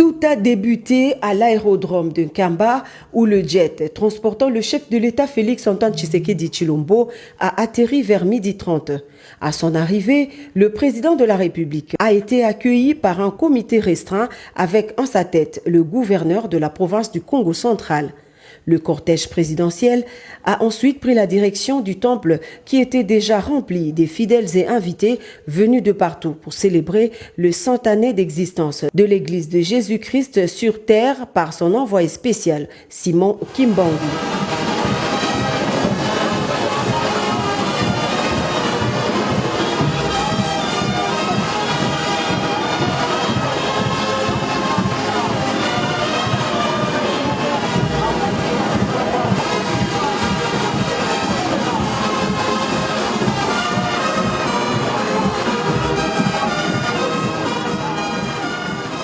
Tout a débuté à l'aérodrome de Nkamba où le jet transportant le chef de l'État Félix-Antoine Tshisekedi Tshilombo a atterri vers 12h30. À son arrivée, le président de la République a été accueilli par un comité restreint avec en sa tête le gouverneur de la province du Congo central. Le cortège présidentiel a ensuite pris la direction du temple qui était déjà rempli des fidèles et invités venus de partout pour célébrer le 100 années d'existence de l'Église de Jésus-Christ sur terre par son envoyé spécial, Simon Kimbangu.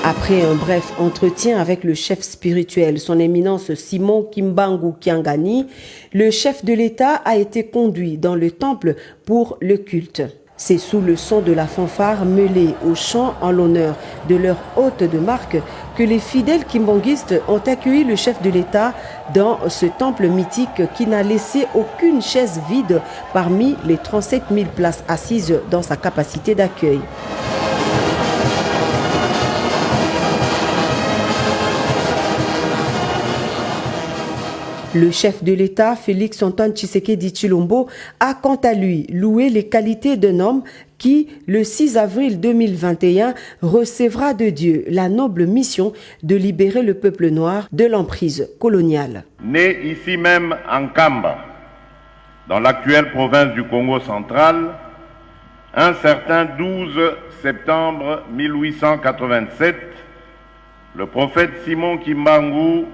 Après un bref entretien avec le chef spirituel, son éminence Simon Kimbangu Kiangani, le chef de l'État a été conduit dans le temple pour le culte. C'est sous le son de la fanfare mêlée au chant en l'honneur de leur hôte de marque que les fidèles kimbanguistes ont accueilli le chef de l'État dans ce temple mythique qui n'a laissé aucune chaise vide parmi les 37 000 places assises dans sa capacité d'accueil. Le chef de l'État, Félix-Antoine Tshisekedi Tshilombo, a quant à lui loué les qualités d'un homme qui, le 6 avril 2021, recevra de Dieu la noble mission de libérer le peuple noir de l'emprise coloniale. Né ici même en Nkamba, dans l'actuelle province du Congo central, un certain 12 septembre 1887, le prophète Simon Kimbangu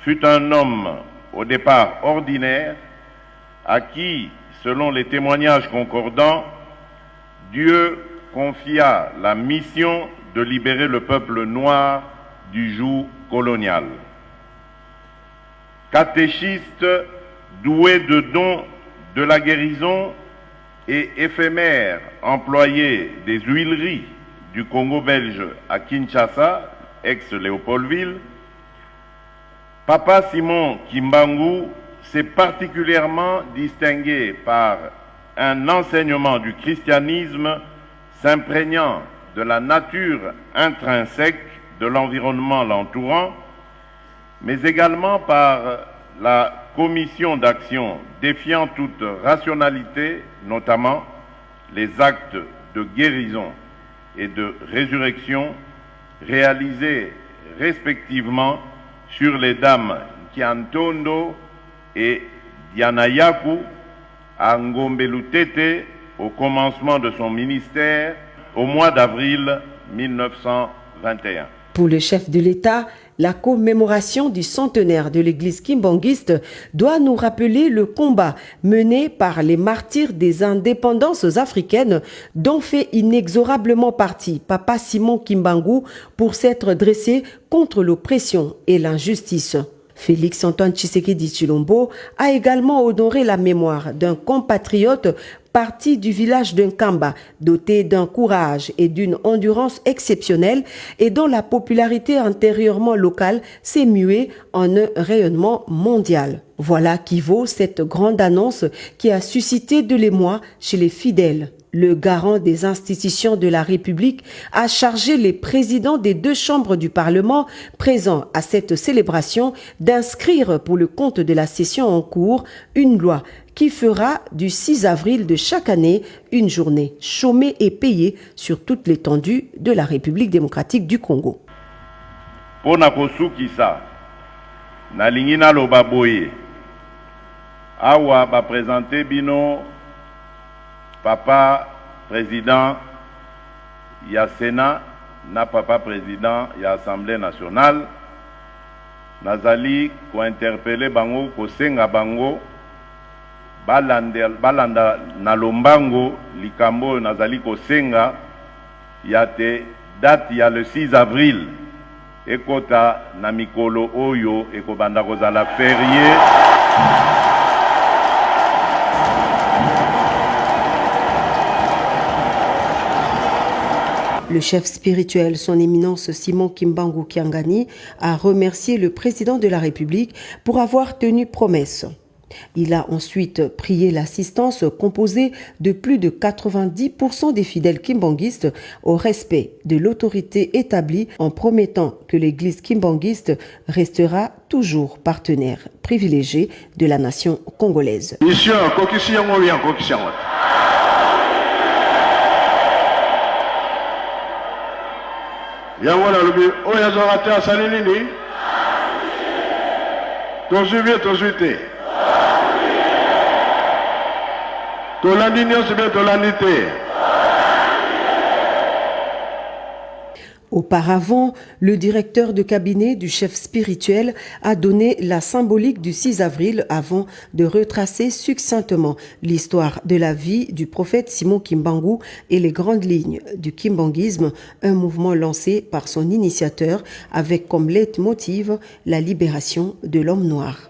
fut un homme au départ ordinaire, à qui, selon les témoignages concordants, Dieu confia la mission de libérer le peuple noir du joug colonial. Catéchiste doué de dons de la guérison et éphémère employé des huileries du Congo belge à Kinshasa, ex-Léopoldville, Papa Simon Kimbangu s'est particulièrement distingué par un enseignement du christianisme s'imprégnant de la nature intrinsèque de l'environnement l'entourant, mais également par la commission d'action défiant toute rationalité, notamment les actes de guérison et de résurrection réalisés respectivement sur les dames Kiantondo et Dianayaku à Ngombelutete au commencement de son ministère au mois d'avril 1921. Pour le chef de l'État, la commémoration du centenaire de l'église kimbanguiste doit nous rappeler le combat mené par les martyrs des indépendances africaines dont fait inexorablement partie Papa Simon Kimbangu pour s'être dressé contre l'oppression et l'injustice. Félix-Antoine Tshisekedi Tshilombo a également honoré la mémoire d'un compatriote parti du village de Nkamba, doté d'un courage et d'une endurance exceptionnelle et dont la popularité antérieurement locale s'est muée en un rayonnement mondial. Voilà qui vaut cette grande annonce qui a suscité de l'émoi chez les fidèles. Le garant des institutions de la République a chargé les présidents des deux chambres du Parlement présents à cette célébration d'inscrire pour le compte de la session en cours une loi qui fera du 6 avril de chaque année une journée chômée et payée sur toute l'étendue de la République démocratique du Congo. Pona kosukisa na lingina loba boye awa ba présenter bino papa président ya Sénat na papa président ya Assemblée nationale nazali ko interpeller bango ko senga bango balanda na lombango likambo nazali ko senga ya te date ya le 6 avril ekota na mikolo oyo ekobanda kozala férié. Le Le chef spirituel, son éminence Simon Kimbangu Kiangani, a remercié le président de la République pour avoir tenu promesse. Il a ensuite prié l'assistance composée de plus de 90% des fidèles kimbanguistes au respect de l'autorité établie en promettant que l'église kimbanguiste restera toujours partenaire privilégié de la nation congolaise. Auparavant, le directeur de cabinet du chef spirituel a donné la symbolique du 6 avril avant de retracer succinctement l'histoire de la vie du prophète Simon Kimbangu et les grandes lignes du kimbanguisme, un mouvement lancé par son initiateur avec comme leitmotiv la libération de l'homme noir.